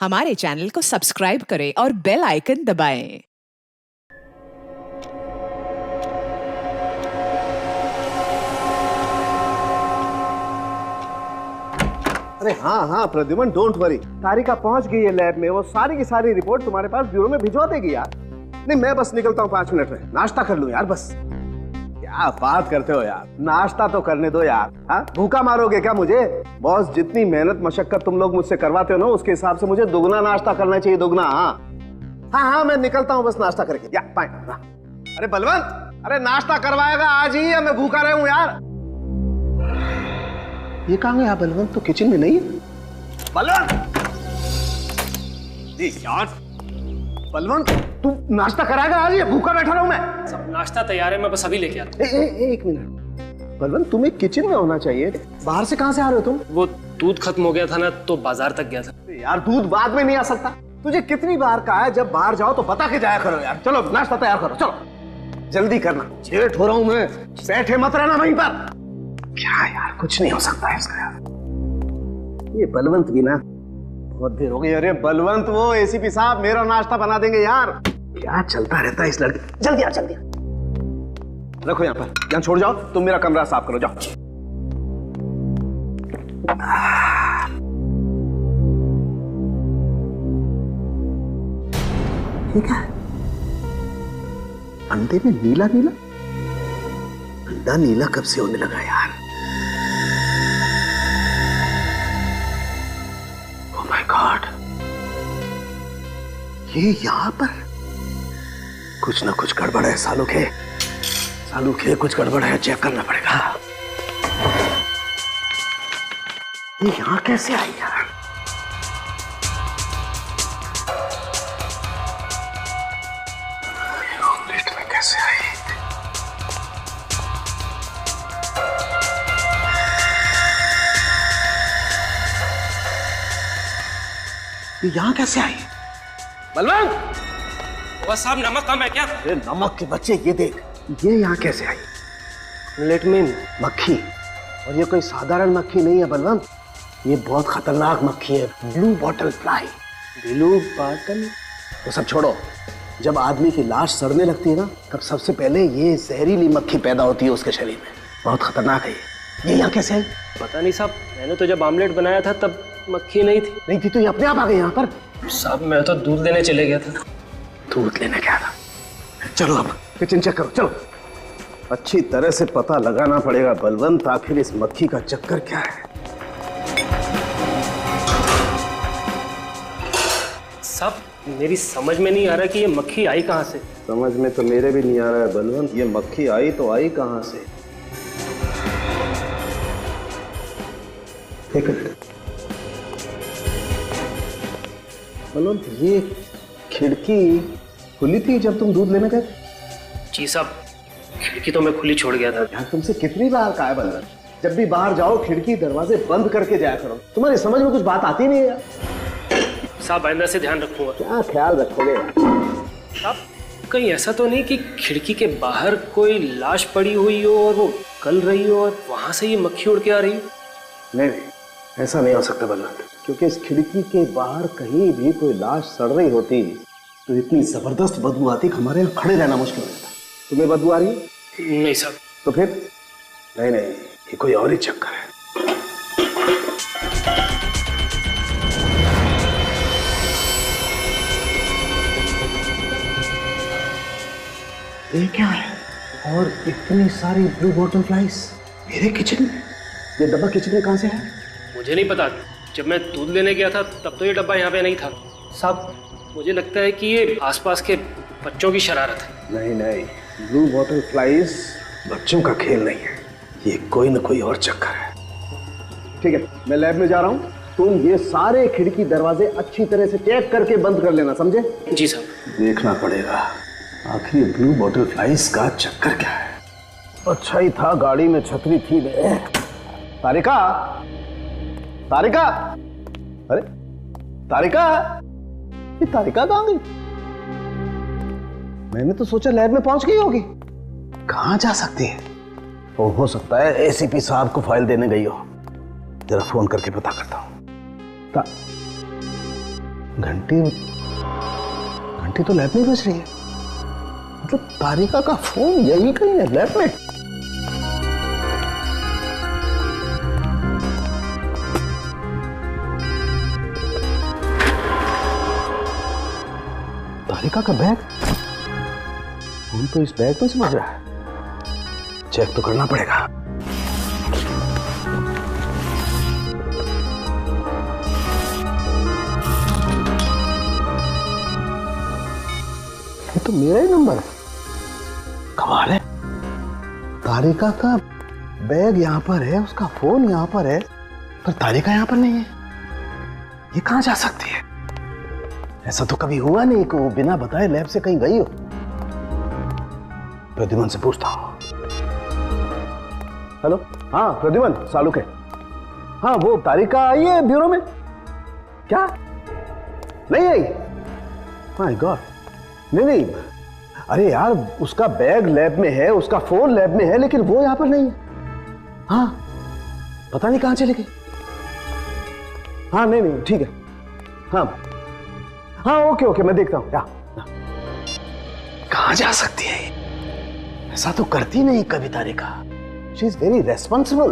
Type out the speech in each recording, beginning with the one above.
हमारे चैनल को सब्सक्राइब करें और बेल आइकन दबाएं। अरे हाँ हाँ प्रद्युमन, डोंट वरी। तारिका पहुंच गई है लैब में। वो सारी की सारी रिपोर्ट तुम्हारे पास ब्यूरो में भिजवा देगी यार। नहीं, मैं बस निकलता हूँ 5 मिनट में। नाश्ता कर लूँ यार बस। क्या बात करते हो यार, नाश्ता तो करने दो यार। हाँ, भूखा मारोगे क्या मुझे? बॉस, जितनी मेहनत मशक्कत तुम लोग मुझसे करवाते हो ना, उसके हिसाब से मुझे दुगना नाश्ता करना चाहिए, दुगना। हाँ हाँ, मैं निकलता हूँ बस नाश्ता करके। या अरे बलवंत, अरे नाश्ता करवाएगा आज ही या मैं भूखा रहा हूँ यार? ये कहाँ गया बलवंत? तो किचन में नहीं है। बलवंत जी यार, बलवंत तू नाश्ता कराएगा आज या भूखा बैठा रहूं मैं? सब नाश्ता तैयार है, मैं बस अभी लेके आता हूं। एक मिनट बलवंत, तुम्हें किचन में होना चाहिए। बाहर से कहां से आ रहे हो तुम? वो दूध खत्म हो गया था ना, तो बाजार तक गया था। यार दूध बाद में नहीं आ सकता। तुझे कितनी बार कहा है जब बाहर जाओ तो बता के जाया करो यार। चलो नाश्ता तैयार करो, चलो जल्दी करना, लेट हो रहा हूं मैं। बैठे मत रहना वहीं पर। क्या यार, कुछ नहीं हो सकता है इसका यार। ये बलवंत भी ना, बहुत देर हो गई। अरे बलवंत, वो एसीपी साहब मेरा नाश्ता बना देंगे यार। क्या चलता रहता है इस लड़के। जल्दी आ, जल्दी रखो यहाँ पर। यहाँ छोड़ जाओ, तुम मेरा कमरा साफ करो, जाओ। ठीक है, अंडे में नीला नीला। अंडा नीला कब से होने लगा यार? ओह माय गॉड, ये यहां पर कुछ ना कुछ गड़बड़ है। सालू के कुछ गड़बड़ है, चेक करना पड़ेगा। ये यहां कैसे आई यार? ऑमलेट में कैसे आई? ये यहां कैसे आई? बलवंत बस साहब, नमक कम है क्या? अरे नमक के बच्चे, ये देख, ये यहाँ कैसे आई? ऑमलेट में मक्खी। और ये कोई साधारण मक्खी नहीं है बलवंत, ये बहुत खतरनाक मक्खी है, blue bottle fly. Blue bottle? वो सब छोड़ो। जब आदमी की लाश सड़ने लगती है ना, तब सबसे पहले ये जहरीली मक्खी पैदा होती है उसके शरीर में। बहुत खतरनाक है ये यहाँ कैसे आई? पता नहीं साहब, मैंने तो जब ऑमलेट बनाया था तब मक्खी नहीं थी। नहीं थी तो ये अपने आप आ गई यहाँ पर? साहब मैं तो दूध लेने चले गया था। दूध लेने गया था? चलो अब किचन चेक करो, चलो। अच्छी तरह से पता लगाना पड़ेगा बलवंत, आखिर इस मक्खी का चक्कर क्या है। साहब मेरी समझ में नहीं आ रहा कि ये मक्खी आई कहाँ से। समझ में तो मेरे भी नहीं आ रहा है बलवंत, ये मक्खी आई तो आई कहाँ से? एक मिनट बलवंत, ये खिड़की खुली थी जब तुम दूध लेने गए? जी साहब, खिड़की तो मैं खुली छोड़ गया था। यार तुमसे कितनी बार कहा है बलवंत, जब भी बाहर जाओ खिड़की दरवाजे बंद करके जाया करो। तुम्हारी समझ में कुछ बात आती नहीं है यार। साहब आइंदा से ध्यान रखूंगा। क्या ख्याल रखोगे यार? साहब कहीं ऐसा तो नहीं कि खिड़की के बाहर कोई लाश पड़ी हुई हो और वो गल रही हो और वहां से ये मक्खी उड़ के आ रही हो? नहीं, ऐसा नहीं हो सकता बलवंत, क्योंकि इस खिड़की के बाहर कहीं भी कोई लाश सड़ रही होती तो इतनी जबरदस्त बदबू आती कि हमारे यहाँ खड़े रहना मुश्किल होता। तुम्हें बदबू आ रही है? नहीं साहब। तो फिर? नहीं, ये कोई और ही चक्कर है। ये क्या है? और इतनी सारी ब्लू बॉटल फ्लाइज मेरे किचन में। ये डब्बा किचन में कहां से है? मुझे नहीं पता, जब मैं दूध लेने गया था तब तो ये डब्बा यहाँ पे नहीं था। साहब मुझे लगता है कि ये आसपास के बच्चों की शरारत है। नहीं, ब्लू बॉटल फ्लाइज बच्चों का खेल नहीं है, ये कोई ना कोई और चक्कर है। ठीक है, मैं लैब में जा रहा हूँ। तुम ये सारे खिड़की दरवाजे अच्छी तरह से चेक करके बंद कर लेना, समझे? जी साहब। देखना पड़ेगा आखिर ब्लू बॉटल फ्लाइज का चक्कर क्या है। अच्छा ही था गाड़ी में छतरी थी। तारिका, अरे तारिका, ये तारिका कहाँ गई? मैंने तो सोचा लैब में पहुंच गई होगी। कहां जा सकती है? तो हो सकता है एसीपी साहब को फाइल देने गई हो। जरा फोन करके पता करता हूं। घंटी घंटी तो लैब में बज रही है। मतलब तारिका का फोन यही कहीं है लैब में। तारिका का बैग, फोन तो इस बैग में से बज रहा है। चेक तो करना पड़ेगा। ये तो मेरा ही नंबर है। कमाल है, तारिका का बैग यहां पर है, उसका फोन यहां पर है, पर तारिका यहां पर नहीं है। ये कहां जा सकती है? ऐसा तो कभी हुआ नहीं कि वो बिना बताए लैब से कहीं गई हो। प्रद्युमन से पूछता हूं। हेलो, हाँ प्रद्युमन, सालुक है। हाँ, वो तारिका आई है ब्यूरो में? क्या नहीं आई? माय गॉड, नहीं, अरे यार, उसका बैग लैब में है, उसका फोन लैब में है, लेकिन वो यहां पर नहीं है। हाँ, पता नहीं कहां चली गई। हाँ नहीं, ठीक है। हाँ ओके, मैं देखता हूं। कहां जा सकती है? ऐसा तो करती नहीं कभी Tarika. She is very responsible.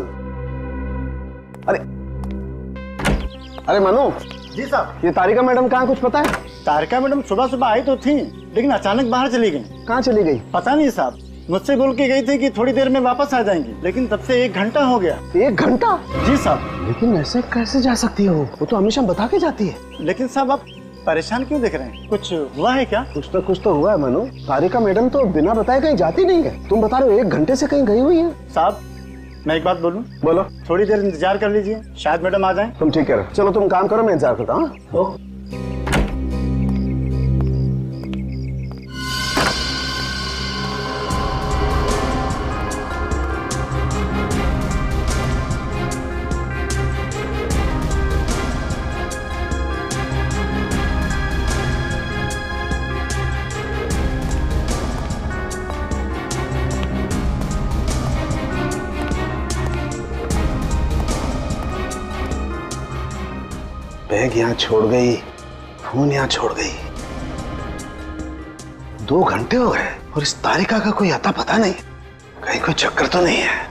अरे मनु। जी साहब। ये तारिका मैडम कहाँ, कुछ पता है? तारिका मैडम सुबह आई तो थी, लेकिन अचानक बाहर चली गई। कहाँ चली गई? पता नहीं साहब, मुझसे बोल के गई थी कि थोड़ी देर में वापस आ जाएंगी, लेकिन तब से 1 घंटा हो गया। 1 घंटा? जी साहब। लेकिन ऐसे कैसे जा सकती है? वो तो हमेशा बता के जाती है। लेकिन साहब, आप परेशान क्यों दिख रहे हैं? कुछ हुआ है क्या? कुछ तो हुआ है मनु। तारिका मैडम तो बिना बताए कहीं जाती नहीं है। तुम बता रहे हो 1 घंटे से कहीं गई हुई है। साहब, मैं एक बात बोलूं? बोलो। थोड़ी देर इंतजार कर लीजिए, शायद मैडम आ जाएं। तुम ठीक कह रहे हो। चलो तुम काम करो, मैं इंतजार करता हूँ। बैग यहाँ छोड़ गई, फोन यहाँ छोड़ गई। 2 घंटे हो गए और इस तारिका का कोई आता पता नहीं। कहीं कोई चक्कर तो नहीं है।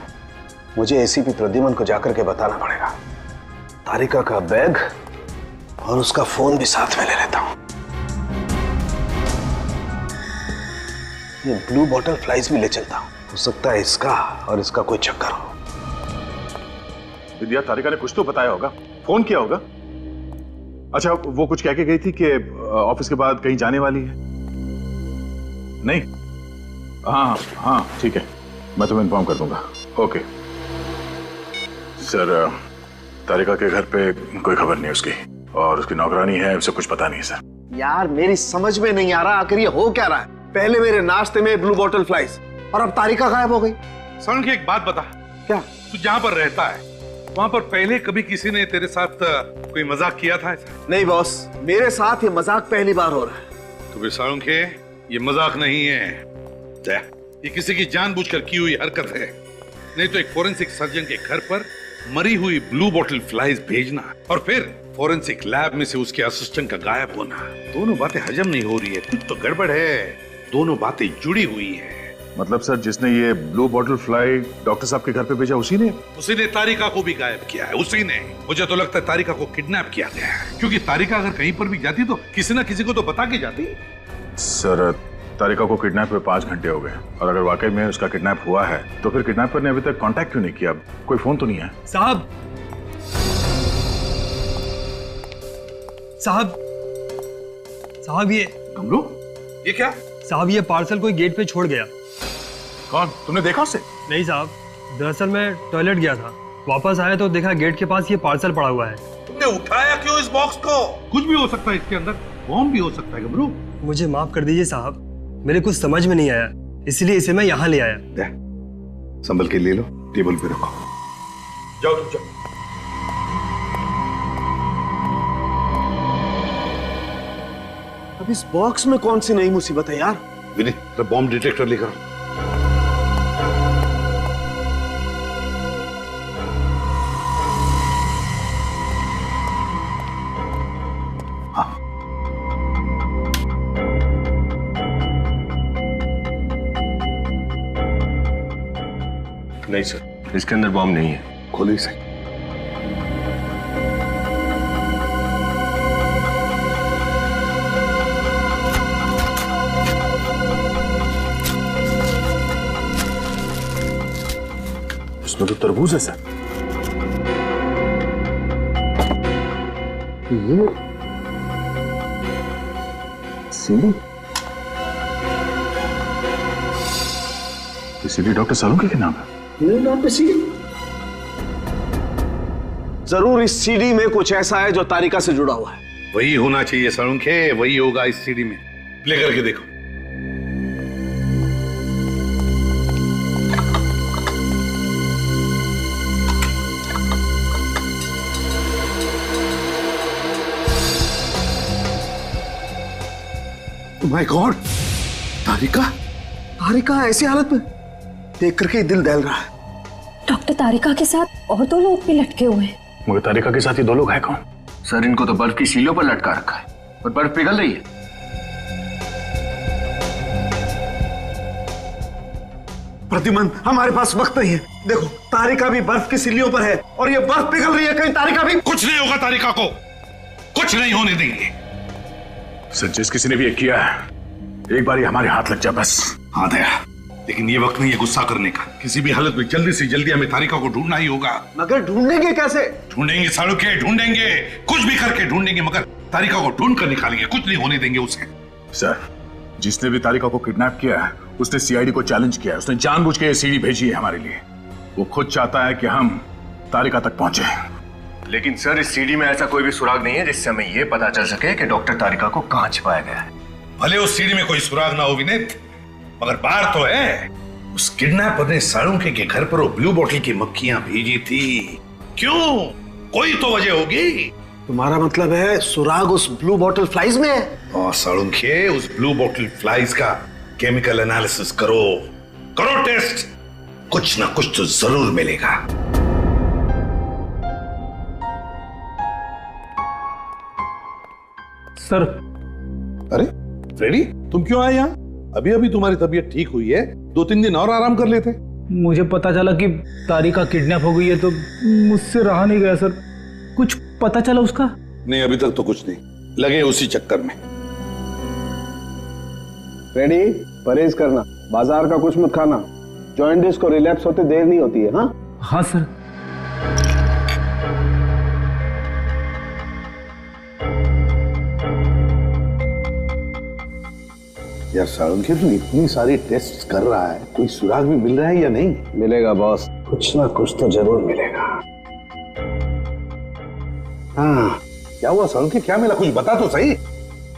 मुझे एसीपी प्रद्युमन को जाकर के बताना पड़ेगा। तारिका का बैग और उसका फोन भी साथ में ले लेता हूं। ये ब्लू बॉटल फ्लाइज भी ले चलता हूं। हो सकता है इसका और इसका कोई चक्कर हो। विद्या, तारिका ने कुछ तो बताया होगा, फोन किया होगा। अच्छा, वो कुछ कह के गई थी कि ऑफिस के बाद कहीं जाने वाली है? नहीं? हाँ ठीक है, मैं तुम्हें इन्फॉर्म कर दूंगा। ओके सर, तारिका के घर पे कोई खबर नहीं उसकी, और उसकी नौकरानी है, उसे कुछ पता नहीं सर। यार मेरी समझ में नहीं आ रहा, आखिर ये हो क्या रहा है? पहले मेरे नाश्ते में ब्लू बॉटल फ्लाइज और अब तारिका गायब हो गई। सर, एक बात बता। क्या? तू जहाँ पर रहता है वहाँ पर पहले कभी किसी ने तेरे साथ कोई मजाक किया था ऐसा? नहीं बॉस, मेरे साथ ये मजाक पहली बार हो रहा है। तो फिर सालुंखे, ये मजाक नहीं है, ये किसी की जानबूझकर की हुई हरकत है। नहीं तो एक फोरेंसिक सर्जन के घर पर मरी हुई ब्लू बॉटल फ्लाइज भेजना और फिर फोरेंसिक लैब में से उसके असिस्टेंट का गायब होना, दोनों बातें हजम नहीं हो रही है। कुछ तो गड़बड़ है, दोनों बातें जुड़ी हुई है। मतलब सर, जिसने ये ब्लू बॉटल फ्लाई डॉक्टर साहब के घर पे भेजा उसी ने तारिका को भी गायब किया है। उसी ने, मुझे तो लगता है तारिका को किडनैप किया गया है, क्योंकि तारिका अगर कहीं पर भी जाती तो किसी ना किसी को तो बता के जाती। सर, तारिका को किडनैप हुए 5 घंटे हो गए, और अगर वाकई में उसका किडनैप हुआ है तो फिर किडनैपर ने अभी तक कांटेक्ट क्यों नहीं किया? कोई फोन तो नहीं है? साहब ये कमरू, ये क्या? साहब, ये पार्सल कोई गेट पे छोड़ गया। कौन? तुमने देखा उसे? नहीं साहब, दरअसल मैं टॉयलेट गया था, वापस आया तो देखा गेट के पास ये पार्सल पड़ा हुआ है। तुमने उठाया क्यों इस बॉक्स को? कुछ भी हो सकता है इसके अंदर, बॉम्ब भी हो सकता है। घबरू, मुझे माफ कर दीजिए साहब, मेरे कुछ समझ में नहीं आया, इसलिए इसे मैं यहाँ ले आया। संभल के ले लो, टेबल पे रखो। जाओ तुम जाओ। अब इस बॉक्स में कौन सी नई मुसीबत है यार? विनीत, तो बॉम्ब डिटेक्टर लेकर। हाँ, नहीं सर, इसके अंदर बॉम्ब नहीं है। खोलिए इसे। इसमें तो तरबूज है सर। ये सीढ़ी, सीढ़ी डॉक्टर सालुंखे के नाम है। मेरे नाम पे सीढ़ी? जरूर इस सीढ़ी में कुछ ऐसा है जो तारिका से जुड़ा हुआ है। वही होना चाहिए सालुंखे, वही होगा इस सीडी में। प्ले करके देखो। माय गॉड, तारिका! तारिका ऐसी हालत में देख करके ही दिल दहल रहा है। डॉक्टर तारिका के साथ और 2 लोग भी लटके हुए हैं। मगर तारिका के साथ ये 2 लोग हैं कौन? सर इनको तो बर्फ की सीलों पर लटका रखा है और बर्फ पिघल रही है। प्रद्युमन, हमारे पास वक्त नहीं है। देखो, तारिका भी बर्फ की सिल्लियों पर है और ये बर्फ पिघल रही है, कहीं तारिका भी। कुछ नहीं होगा तारिका को, कुछ नहीं होने देंगे। सर जिस किसी ने भी ये किया है, एक बार ही हमारे हाथ लग जाए बस। हाँ दया, लेकिन ये वक्त नहीं है गुस्सा करने का। किसी भी हालत में जल्दी से जल्दी हमें तारिका को ढूंढना ही होगा। मगर ढूंढेंगे कैसे? ढूंढेंगे सालुंखे, ढूंढेंगे, कुछ भी करके ढूंढेंगे, मगर तारिका को ढूंढ कर निकालेंगे। कुछ नहीं होने देंगे उसे। सर जिसने भी तारिका को किडनैप किया है उसने सीआईडी को चैलेंज किया है। उसने जानबूझ के ये सीढ़ी भेजी है हमारे लिए। वो खुद चाहता है कि हम तारिका तक पहुंचे। लेकिन सर इस सीडी में ऐसा कोई भी सुराग नहीं है जिससे हमें यह पता चल सके कि डॉक्टर तारिका को कहां छिपाया गया है। भले उस सीढ़ी में कोई सुराग ना हो विनीत, मगर बार तो है। उस किडनैपर ने सालुंखे के घर पर वो ब्लू बोतल की मक्खियां भेजी थी। क्यों? कोई तो वजह होगी। तुम्हारा मतलब है सुराग उस ब्लू बॉटल फ्लाइज में है? और सालुंखे, उस ब्लू बोतल फ्लाइज का केमिकल एनालिसिस करो, करो टेस्ट। कुछ ना कुछ तो जरूर मिलेगा। सर। अरे फ्रेडी, तुम क्यों आए यहाँ? अभी अभी तुम्हारी तबीयत ठीक हुई है, 2-3 दिन और आराम कर लेते। मुझे पता चला कि तारिका किडनैप हो गई है तो मुझसे रहा नहीं गया सर। कुछ पता चला उसका? नहीं, अभी तक तो कुछ नहीं। लगे उसी चक्कर में। रेडी, परहेज करना, बाजार का कुछ मत खाना। जॉइंटिस को रिलैप्स होते देर नहीं होती है। हाँ हाँ सर। यार सालुंखे, तू इतनी सारी टेस्ट कर रहा है, कोई सुराग भी मिल रहा है या नहीं? मिलेगा बॉस, कुछ ना कुछ तो जरूर मिलेगा। हाँ, क्या हुआ सालुंखे, क्या मिला? कुछ बता तो सही।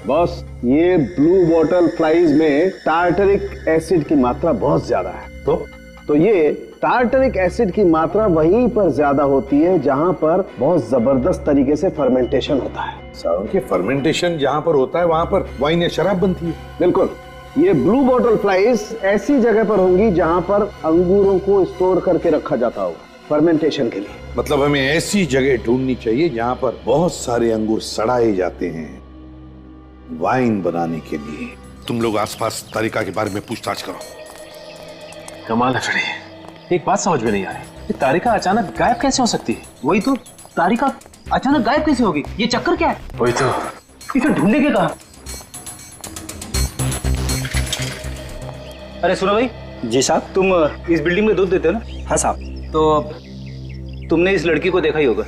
बॉस, ये ब्लू बॉटल फ्लाइज में टार्टरिक एसिड की मात्रा बहुत ज्यादा है। तो ये टार्टरिक एसिड की मात्रा वहीं पर ज्यादा होती है जहां पर बहुत जबरदस्त तरीके से फर्मेंटेशन होता है। सालुंखे, फर्मेंटेशन जहां पर होता है वहां पर वाइन या शराब बनती है। बिल्कुल, ये ब्लू बॉटल फ्लाइज ऐसी जगह पर होंगी जहां पर अंगूरों को स्टोर करके रखा जाता होगा फर्मेंटेशन के लिए। मतलब हमें ऐसी जगह ढूंढनी चाहिए जहां पर बहुत सारे अंगूर सड़ाए जाते हैं वाइन बनाने के लिए। तुम लोग आसपास तारिका के बारे में पूछताछ करो। कमाल है फ्रेडी, एक बात समझ में नहीं आ रही, तारिका अचानक गायब कैसे हो सकती है? वही तो, तारिका अचानक गायब कैसे होगी? ये चक्कर क्या है? वही तो, इसे ढूंढने के कहा। अरे सुनो भाई। जी साहब। तुम इस बिल्डिंग में दूध देते हो ना? हाँ साहब। तो तुमने इस लड़की को देखा ही होगा।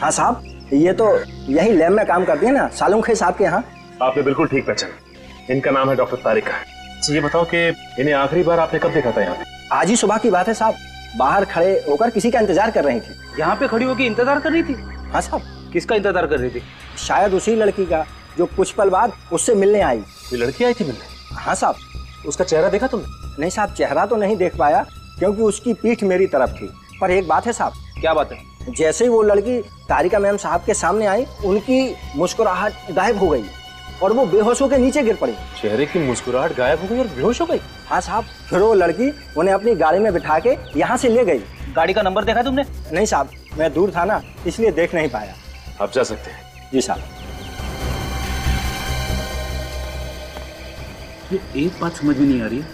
हाँ साहब, ये तो यही लैब में काम करती है ना, सालुंखे साहब के यहाँ। आपने बिल्कुल ठीक पहचाना। इनका नाम है डॉक्टर तारिका। ये बताओ कि इन्हें आखिरी बार आपने कब देखा था यहाँ पे? आज ही सुबह की बात है साहब, बाहर खड़े होकर किसी का इंतजार कर रही थी। यहाँ पे खड़ी होकर इंतजार कर रही थी? हाँ साहब। किसका इंतजार कर रही थी? शायद उसी लड़की का जो कुछ पल बाद उससे मिलने आई। ये लड़की आई थी मिलने? हाँ साहब। उसका चेहरा देखा तुमने? नहीं साहब, चेहरा तो नहीं देख पाया क्योंकि उसकी पीठ मेरी तरफ थी। पर एक बात है साहब। क्या बात है? जैसे ही वो लड़की तारिका मैम साहब के सामने आई, उनकी मुस्कुराहट गायब हो गई और वो बेहोश होकर नीचे गिर पड़ी। चेहरे की मुस्कुराहट गायब हो गई और बेहोश हो गई? हाँ साहब। फिर वो लड़की उन्हें अपनी गाड़ी में बिठा के यहाँ से ले गई। गाड़ी का नंबर देखा तुमने? नहीं साहब, मैं दूर था ना, इसलिए देख नहीं पाया। आप जा सकते हैं। जी साहब। ये एक बात समझ में नहीं आ रही है,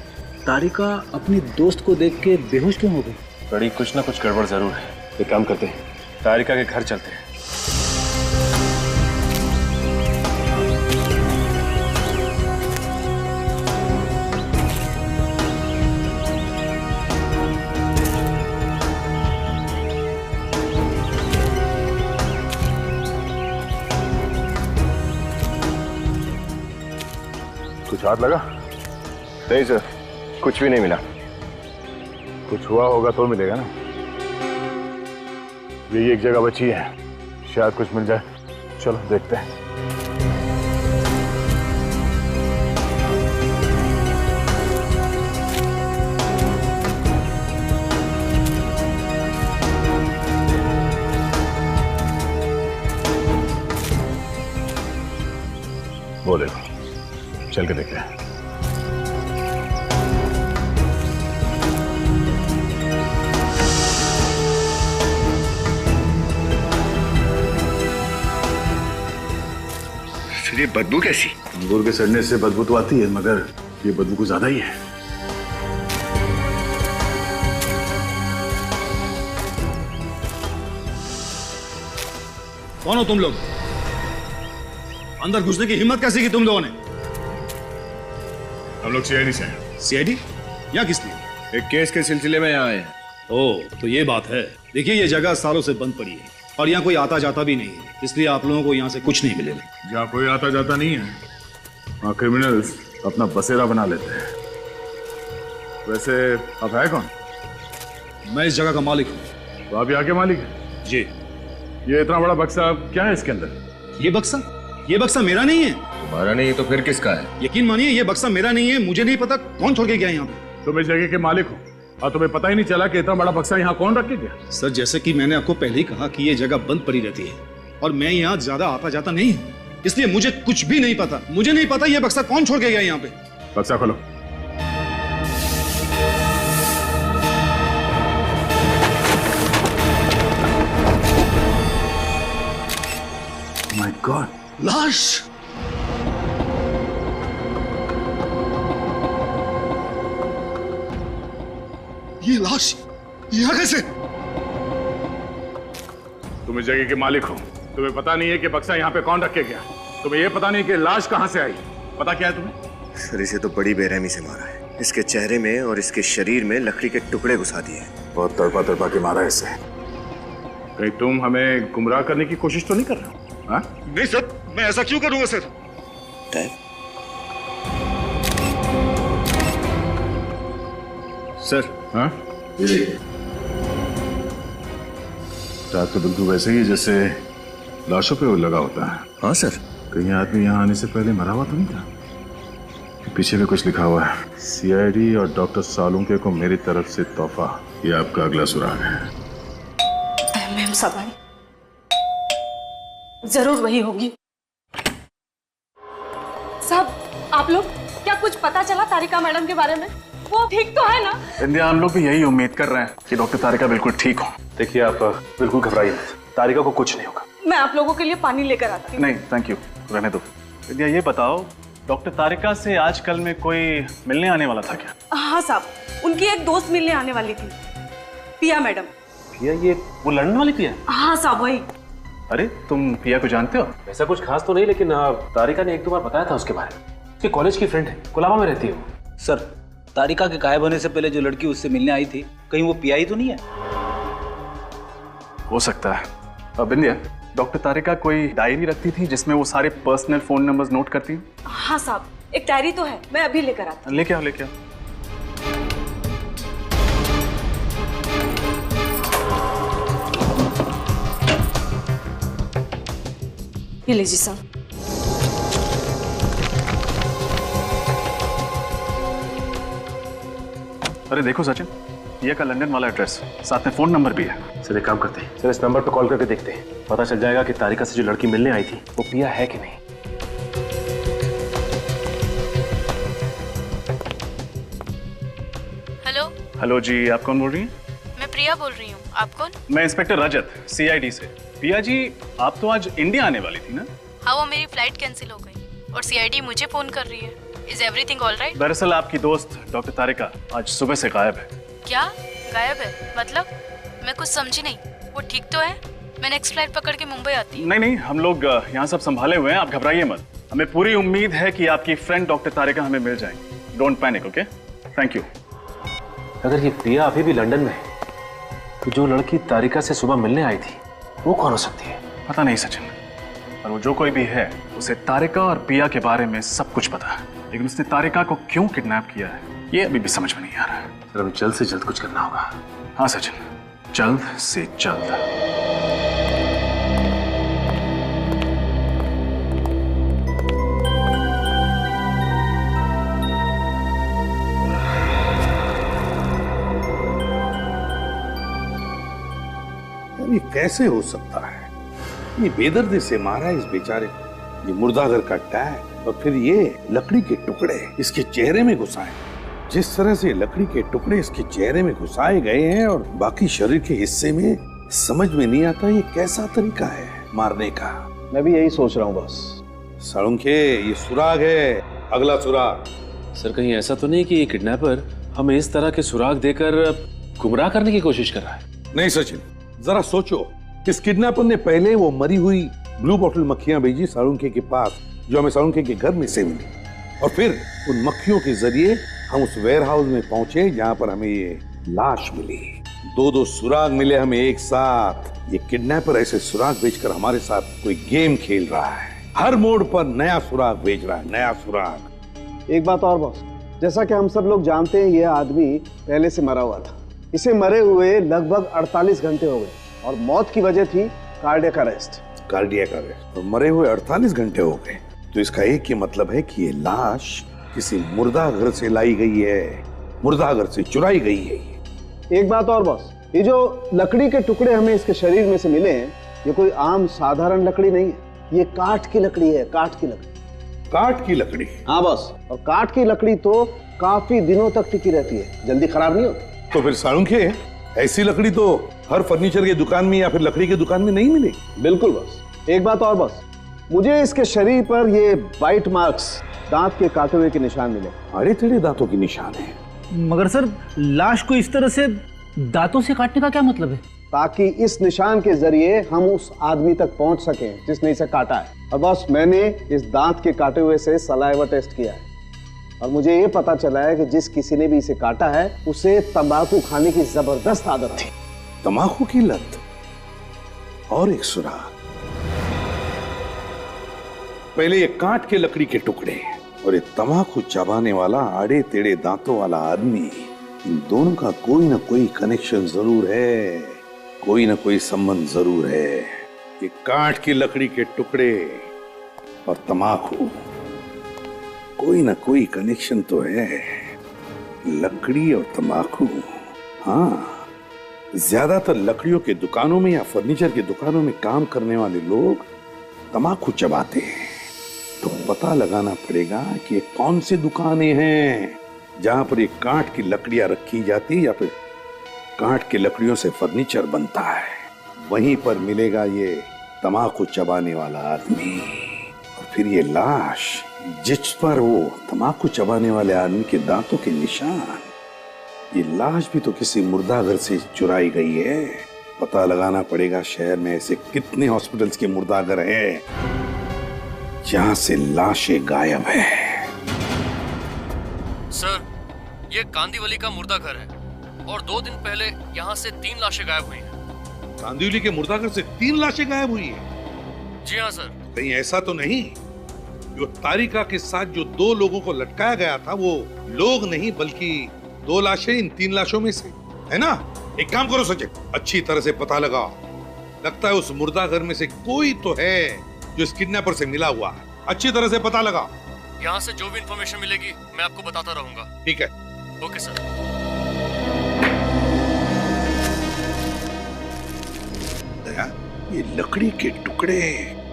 तारिका अपनी दोस्त को देख के बेहोश क्यों हो गई? बड़ी कुछ ना कुछ गड़बड़ जरूर है। एक काम करते हैं, तारिका के घर चलते हैं। कुछ हाथ लगा? नहीं सर, कुछ भी नहीं मिला। कुछ हुआ होगा तो मिलेगा ना। यही एक जगह बची है, शायद कुछ मिल जाए। चलो देखते हैं। वो देखो, चल के देखते हैं। ये बदबू कैसी? अंगूर के सड़ने से बदबू तो आती है, मगर ये बदबू कुछ ज्यादा ही है। कौन हो तुम लोग? अंदर घुसने की हिम्मत कैसी की तुम लोगों ने? हम लोग सीआईडी से हैं। सीआईडी? यहाँ किस लिए? एक केस के सिलसिले में यहाँ आए हैं। ओह, तो ये बात है। देखिए, ये जगह सालों से बंद पड़ी है और यहाँ कोई आता जाता भी नहीं है, इसलिए आप लोगों को यहाँ से कुछ नहीं मिलेगा। जहाँ कोई आता जाता नहीं है, वहाँ क्रिमिनल्स अपना बसेरा बना लेते हैं। वैसे अब है कौन? मैं इस जगह का मालिक हूँ। तो आप यहाँ के मालिक हैं? जी। ये इतना बड़ा बक्सा क्या है इसके अंदर? ये बक्सा मेरा नहीं है। तुम्हारा नहीं तो फिर किसका है? यकीन मानिए, ये बक्सा मेरा नहीं है। मुझे नहीं पता कौन छोड़ के गया यहाँ पे। तुम इस जगह के मालिक हो और तुम्हें पता ही नहीं चला कि इतना बड़ा बक्सा यहाँ कौन रख के गया? सर, जैसे कि मैंने आपको पहले ही कहा कि ये जगह बंद पड़ी रहती है और मैं यहाँ ज्यादा आता जाता नहीं हूँ, इसलिए मुझे कुछ भी नहीं पता। मुझे नहीं पता ये बक्सा कौन छोड़ के गया यहाँ पे। बक्सा खोलो। माय गॉड, लाश! ये लाश यहाँ कैसे? तुम इस जगह के मालिक हो, तुम्हें पता नहीं है कि बक्सा यहाँ पे कौन रख के गया? तुम्हें यह पता नहीं कि लाश कहाँ से आई? पता क्या है तुम्हें? सर, इसे तो बड़ी बेरहमी से मारा है। इसके चेहरे में और इसके शरीर में लकड़ी के टुकड़े घुसा दिए हैं। बहुत तड़पा तड़पा के मारा है इसे। कहीं तुम हमें गुमराह करने की कोशिश तो नहीं कर रहे हो? हाँ? नहीं सर, मैं ऐसा क्यों करूंगा सर? सर, हाँ? ये रात तो बिल्कुल वैसे ही जैसे लाशों पे लगा होता है। हाँ सर। कहीं आदमी यहाँ आने से पहले मरा हुआ तो नहीं था? पीछे में कुछ लिखा हुआ है, सीआईडी और डॉक्टर सालुंके को मेरी तरफ से तोहफा। ये आपका अगला सुराग है। मैम साहब आई, जरूर वही होगी। साहब, आप लोग क्या कुछ पता चला तारिका मैडम के बारे में? वो ठीक तो है ना? इंडिया, हम लोग भी यही उम्मीद कर रहे हैं कि डॉक्टर तारिका बिल्कुल ठीक हो। देखिए, आप बिल्कुल घबराइए मत, तारिका को कुछ नहीं होगा। मैं आप लोगों के लिए पानी लेकर आती हूँ। नहीं थैंक यू, रहने दो। इंडिया, ये बताओ, डॉक्टर तारिका से आजकल में कोई मिलने आने वाला था क्या? हाँ साहब, उनकी एक दोस्त मिलने आने वाली थी, पिया मैडम। पिया? ये वो लंदन वाली पिया? हाँ साहब, वही। अरे, तुम पिया को जानते हो? ऐसा कुछ खास तो नहीं, लेकिन तारिका ने एक दो बार बताया था उसके बारे में। उसके कॉलेज की फ्रेंड है, कोलाबा में रहती है वो। सर, तारिका के गायब होने से पहले जो लड़की उससे मिलने आई थी, कहीं वो पिया ही तो नहीं है? हो सकता है। अब इंडिया, डॉक्टर तारिका कोई डायरी रखती थी जिसमें वो सारे पर्सनल फोन नंबर्स नोट करती है? हाँ साहब, एक डायरी तो है, मैं अभी लेकर आती हूँ। लेके आओ, लेके आओ। ये लीजिए साहब। अरे देखो सचिन, पिया का लंदन वाला एड्रेस, साथ में फोन नंबर भी है। सर, एक काम करते हैं, सर इस नंबर पर कॉल करके देखते हैं, पता चल जाएगा कि तारिका से जो लड़की मिलने आई थी वो पिया है कि नहीं। हेलो। हेलो जी, आप कौन बोल रही हैं? मैं प्रिया बोल रही हूँ, आप कौन? मैं इंस्पेक्टर रजत, सीआईडी से। पिया जी, आप तो आज इंडिया आने वाली थी ना? हाँ, वो मेरी फ्लाइट कैंसिल हो गई और सीआईडी मुझे फोन कर रही है। Is everything all right? दरअसल आपकी दोस्त डॉक्टर तारिका आज सुबह से गायब है। क्या गायब है? मतलब मैं कुछ समझी नहीं। वो ठीक तो है? मैं नेक्स्ट फ्लाइट पकड़ के मुंबई आती हूँ। नहीं, हम लोग यहाँ सब संभाले हुए हैं, आप घबराइए मत। हमें पूरी उम्मीद है कि आपकी फ्रेंड डॉक्टर तारिका हमें मिल जाएंगी। Don't panic, okay? Thank you. अगर ये प्रिया अभी भी लंदन में है तो जो लड़की तारिका से सुबह मिलने आई थी वो कौन हो सकती है? पता नहीं सचिन, और वो जो कोई भी है उसे तारिका और प्रिया के बारे में सब कुछ पता है, लेकिन उसने तारिका को क्यों किडनैप किया है ये अभी भी समझ में नहीं आ रहा है। सर हमें जल्द से जल्द कुछ करना होगा। हाँ सचिन, जल्द से जल्द। ये कैसे हो सकता है? ये बेदर्दी से मारा इस बेचारे को, ये मुर्दाघर का टैग और फिर ये लकड़ी के टुकड़े इसके चेहरे में घुसाए। जिस तरह से लकड़ी के टुकड़े इसके चेहरे में घुसाए गए हैं और बाकी शरीर के हिस्से में, समझ में नहीं आता ये कैसा तरीका है मारने का। मैं भी यही सोच रहा हूँ बॉस। साळुंखे, ये सुराग है, अगला सुराग। सर कहीं ऐसा तो नहीं कि ये किडनैपर हमें इस तरह के सुराग देकर गुमराह करने की कोशिश कर रहा है? नहीं सचिन, जरा सोचो, इस किडनैपर ने पहले वो मरी हुई ब्लू बॉटल मक्खियां भेजी साळुंखे के पास जो हमें साळुंखे के घर में से मिली, और फिर उन मक्खियों के जरिए हम उस वेयर हाउस में पहुंचे जहां पर हमें ये लाश मिली। दो सुराग मिले हमें एक साथ। ये किडनैपर ऐसे सुराग बेचकर हमारे साथ कोई गेम खेल रहा है। हर मोड़ पर नया सुराग बेच रहा है, नया सुराग। एक बात और बॉस, जैसा कि हम सब लोग जानते हैं, ये आदमी पहले से मरा हुआ था। इसे मरे हुए लगभग 48 घंटे हो गए और मौत की वजह थी कार्डियक अरेस्ट। कार्डियक अरेस्ट, और मरे हुए 48 घंटे हो गए, तो इसका एक ही मतलब है कि ये लाश किसी मुर्दाघर से लाई गई है, मुर्दाघर से चुराई गई है। एक बात और बॉस, ये जो लकड़ी के टुकड़े हमें इसके शरीर में से मिले हैं, ये कोई आम साधारण लकड़ी नहीं है, ये काठ की लकड़ी है, काठ की लकड़ी। काठ की लकड़ी? हाँ बॉस, और काठ की लकड़ी तो काफी दिनों तक टिकी रहती है, जल्दी खराब नहीं होती। तो फिर साळुंखे, ऐसी लकड़ी तो हर फर्नीचर की दुकान में या फिर लकड़ी की दुकान में नहीं मिलेगी। बिल्कुल बॉस। एक बात और बॉस, मुझे इसके शरीर पर ये बाइट मार्क्स, दांत के काटे हुए के निशान मिले। अड़े टेढ़े दांतों के निशान है। मगर सर लाश को इस तरह से दांतों से काटने का क्या मतलब है? ताकि इस निशान के जरिए हम उस आदमी तक पहुंच सकें जिसने इसे काटा है। और बॉस, मैंने इस दांत के काटे हुए से सलाइवा टेस्ट किया है और मुझे ये पता चला है कि जिस किसी ने भी इसे काटा है उसे तंबाकू खाने की जबरदस्त आदत थी। तंबाकू की लत? और एक सुराग, पहले ये काट के लकड़ी के टुकड़े और ये तंबाकू चबाने वाला आड़े टेढ़े दांतों वाला आदमी, इन दोनों का कोई ना कोई कनेक्शन जरूर है, कोई ना कोई संबंध जरूर है। ये काट की लकड़ी के टुकड़े और तंबाकू, कोई ना कोई कनेक्शन तो है। लकड़ी और तंबाकू, हाँ, ज्यादातर लकड़ियों के दुकानों में या फर्नीचर की दुकानों में काम करने वाले लोग तंबाकू चबाते हैं। तो पता लगाना पड़ेगा कि ये कौन सी दुकानें हैं जहां पर ये काठ की लकड़ियां रखी जाती या फिर काठ की लकड़ियों से फर्नीचर बनता है। वहीं पर मिलेगा ये तंबाकू चबाने वाला आदमी और फिर ये लाश जिस पर वो तंबाकू चबाने वाले आदमी के दांतों के निशान। ये लाश भी तो किसी मुर्दाघर से चुराई गई है। पता लगाना पड़ेगा शहर में ऐसे कितने हॉस्पिटल्स के मुर्दाघर हैं जहां से लाशें गायब है। सर, ये कांदीवली का मुर्दाघर है और 2 दिन पहले यहाँ से 3 लाशें गायब हुई हैं। कांदिवली के मुर्दाघर से 3 लाशें गायब हुई हैं? जी हाँ सर। कहीं ऐसा तो नहीं जो तारिका के साथ जो 2 लोगों को लटकाया गया था वो लोग नहीं बल्कि 2 लाशें इन 3 लाशों में से है ना? एक काम करो सचिन, अच्छी तरह से पता लगाओ। लगता है उस मुर्दाघर में से कोई तो है जो इस किडनैपर से मिला हुआ है। अच्छी तरह से पता लगाओ। यहाँ से जो भी इंफॉर्मेशन मिलेगी मैं आपको बताता रहूंगा। ठीक है, ओके सर। ये लकड़ी के टुकड़े,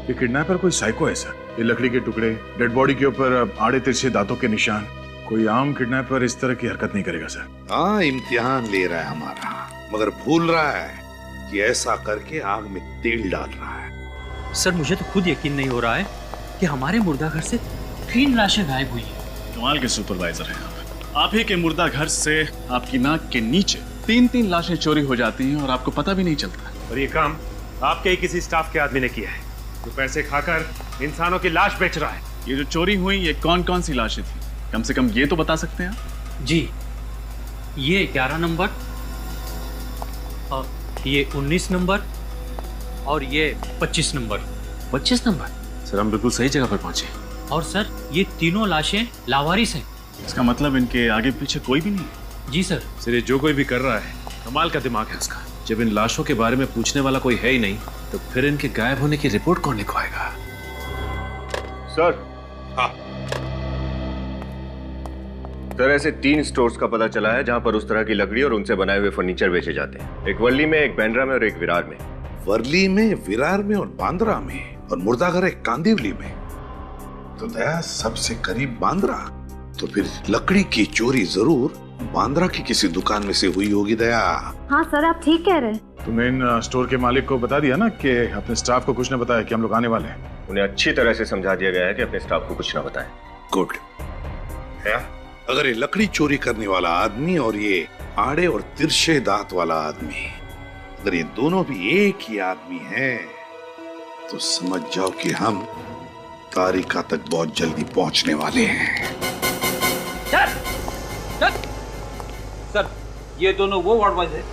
ये किडनैपर कोई साइको है सर। ये लकड़ी के टुकड़े, डेड बॉडी के ऊपर आड़े तिरछे दांतों के निशान, कोई आम किडनैपर इस तरह की हरकत नहीं करेगा सर। हाँ, इम्तिहान ले रहा है हमारा, मगर भूल रहा है कि ऐसा करके आग में तेल डाल रहा है। सर मुझे तो खुद यकीन नहीं हो रहा है कि हमारे मुर्दाघर से 3 लाशें गायब हुई हैं। कमाल के सुपरवाइजर हैं आप ही के मुर्दा घर से आपकी नाक के नीचे 3-3 लाशें चोरी हो जाती हैं और आपको पता भी नहीं चलता। और ये काम आपके ही किसी स्टाफ के आदमी ने किया है जो पैसे खाकर इंसानों की लाश बेच रहा है। ये जो चोरी हुई ये कौन कौन सी लाशें थी, कम से कम ये तो बता सकते हैं आप? जी, ये 11 नंबर और ये 19 नंबर और ये 25 नंबर। 25 नंबर? सर हम बिल्कुल सही जगह पर पहुंचे। और सर ये तीनों लाशें लावारिस हैं। इसका मतलब इनके आगे पीछे कोई भी नहीं? जी सर। सर ये जो कोई भी कर रहा है कमाल का दिमाग है उसका। जब इन लाशों के बारे में पूछने वाला कोई है ही नहीं तो फिर इनके गायब होने की रिपोर्ट कौन लिखवाएगा? सर। हाँ सर, ऐसे 3 स्टोर्स का पता चला है जहां पर उस तरह की लकड़ी और उनसे बनाए हुए फर्नीचर बेचे जाते हैं। एक वर्ली में, एक बांद्रा में और एक विरार में। वर्ली में, विरार में और बांद्रा में, और मुर्दाघर एक कांदिवली में। तो दया सबसे करीब बांद्रा, तो फिर लकड़ी की चोरी जरूर बांद्रा की किसी दुकान में से हुई होगी। दया हाँ सर, आप ठीक कह रहे हैं। तुमने इन स्टोर के मालिक को बता दिया ना कि अपने स्टाफ को कुछ न बताया कि हम लोग आने वाले हैं? उन्हें अच्छी तरह से समझा दिया गया है कि अपने स्टाफ को कुछ ना बताएं। गुड। अगर ये लकड़ी चोरी करने वाला आदमी और ये आड़े और तिरछे दांत वाला आदमी, अगर ये दोनों भी एक ही आदमी हैं, तो समझ जाओ कि हम तारिका तक बहुत जल्दी पहुंचने वाले हैं। सर ये दोनों वो वार्ड बॉयज हैं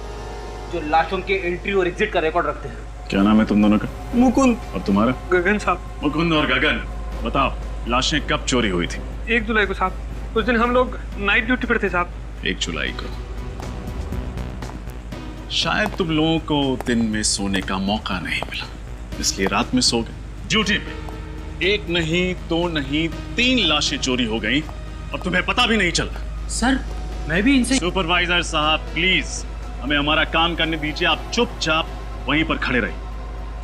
जो लाशों के एंट्री और एग्जिट का रिकॉर्ड रखते हैं। क्या नाम है तुम दोनों का? मुकुंद। और तुम्हारा? गगन साहब। मुकुंद और गगन, बताओ लाशें कब चोरी हुई थी? 1 जुलाई को साहब। उस दिन हम लोग नाइट ड्यूटी पर थे साहब। 1 जुलाई को। शायद तुम लोगों को दिन में सोने का मौका नहीं मिला, इसलिए रात में सो गए। ड्यूटी पे 1 नहीं 2 नहीं 3 लाशें चोरी हो गई और तुम्हें पता भी नहीं चला। सर मैं भी इनसे। सुपरवाइजर साहब प्लीज हमें हमारा काम करने दीजिए, आप चुपचाप वहीं पर खड़े रहिए।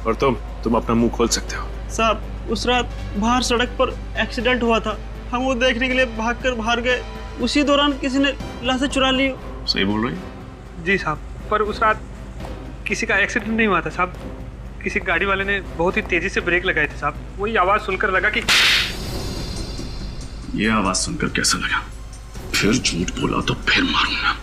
और तुम अपना मुंह खोल सकते हो। साहब उस रात बाहर सड़क पर एक्सीडेंट हुआ था, हम वो देखने के लिए भागकर बाहर गए। उसी दौरान किसी ने लाशें चुरा ली। सही बोल रही है? जी साहब, पर उस रात किसी का एक्सीडेंट नहीं हुआ था साहब। किसी गाड़ी वाले ने बहुत ही तेजी से ब्रेक लगाए थे साहब। वही आवाज सुनकर लगा कि ये आवाज सुनकर कैसा लगा? फिर झूठ बोला तो फिर मारूंगा।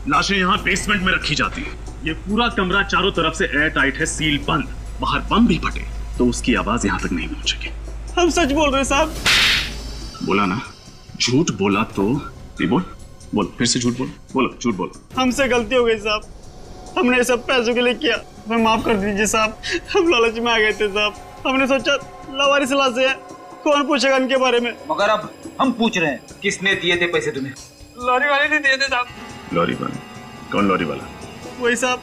लाशें यहाँ बेसमेंट में रखी जाती हैं। ये पूरा कमरा चारों तरफ से एयर टाइट है, सील बंद। बाहर बम भी फटे तो उसकी आवाज यहाँ तक नहीं पहुंचेगी। हम सच बोल रहे हैं साहब। बोला ना, झूठ बोला तो बोल फिर से झूठ बोलो, झूठ बोलो। हमसे गलती हो गई साहब, हमने सब पैसों के लिए किया, हमें माफ कर दीजिए साहब। हम लालच में आ गए थे साहब। हमने सोचा लावारिस लाशें हैं, कौन पूछेगा इनके बारे में। मगर अब हम पूछ रहे हैं, किसने दिए थे पैसे तुम्हें? लॉरी वाले ने दिए थे साहब। लॉरी वाला? कौन लॉरी वाला? वही साहब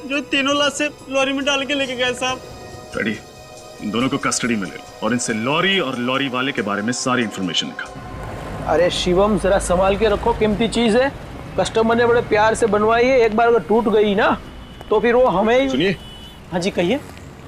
जो तीनों लाशें लॉरी में डाल के लेके गए साहब। रेडी, इन दोनों को कस्टडी में ले लो और इनसे लॉरी और लॉरी वाले के बारे में सारी इंफॉर्मेशन निकालो। अरे शिवम जरा संभाल के रखो, कीमती चीज है। कस्टमर ने बड़े प्यार से बनवाई है, एक बार अगर टूट गई ना तो फिर वो हमें। सुनिए। हाँ जी कहिए।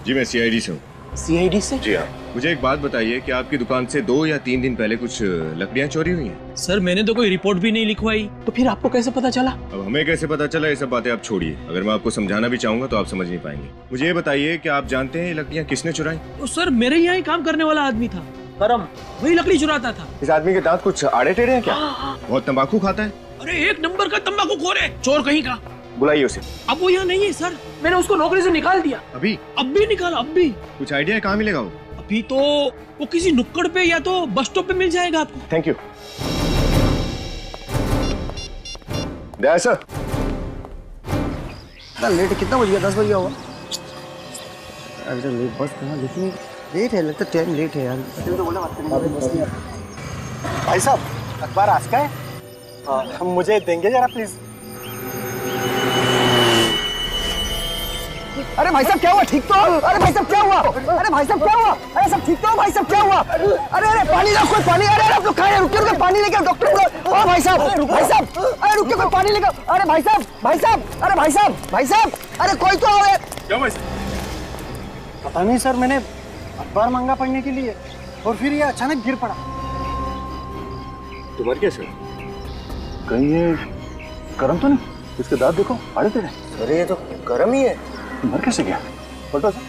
जी मैं CID से हूँ। CID से? जी हाँ। मुझे एक बात बताइए कि आपकी दुकान से 2 या 3 दिन पहले कुछ लकड़ियाँ चोरी हुई हैं? सर मैंने तो कोई रिपोर्ट भी नहीं लिखवाई। तो फिर आपको कैसे पता चला? अब हमें कैसे पता चला ये सब बातें आप छोड़िए। अगर मैं आपको समझाना भी चाहूंगा तो आप समझ नहीं पाएंगे। मुझे ये बताइए कि आप जानते हैं ये लकड़ियाँ किसने चुराई? तो सर मेरे यहाँ ही काम करने वाला आदमी था करम, वही लकड़ी चुराता था। इस आदमी के दांत कुछ आड़े टेढ़े हैं क्या? बहुत तंबाकू खाता है? अरे 1 नंबर का तंबाकूखोर है, चोर कहीं का। बुलाइए उसे। अब वो यहाँ नहीं है सर, मैंने उसको नौकरी से निकाल दिया। अभी? अब भी निकाला, अब भी। कुछ आइडिया है कहाँ मिलेगा वो? अभी तो वो किसी नुक्कड़ पे या तो बस स्टॉप पे मिल जाएगा आपको। Thank you. Daya sir. Late कितना बज गया? 10 बज गया होगा। अभी तो लेट बस कहाँ, लेकिन लेट है, लगता टाइम लेट है यार। तो बोला बात करने। भाई साहब अखबार आज का है, हम मुझे देंगे जरा प्लीज। अरे भाई साहब क्या हुआ? ठीक तो? अरे भाई साहब क्या हुआ? अरे भाई साहब क्या हुआ? अरे सब ठीक तो? भाई साहब क्या हुआ? अरे पानी लाओ, कोई पानी। अरे आप लोग कहाँ हैं? रुकिए, पानी लेकर डॉक्टर। ओ भाई साहब, अरे रुकिए, कोई पानी लेकर। अरे भाई साहब, अरे भाई साहब, अरे कोई तो आओ। क्या भाई साहब? पता नहीं सर, मैंने अखबार मांगा पढ़ने के लिए और फिर ये अचानक गिर पड़ा। तुम्हारी कैसे? कहीं ये गरम तो नहीं? इसके दांत देखो, आड़े टेढ़े। अरे ये तो गरम ही है। मर कैसे गया? पलटो सर।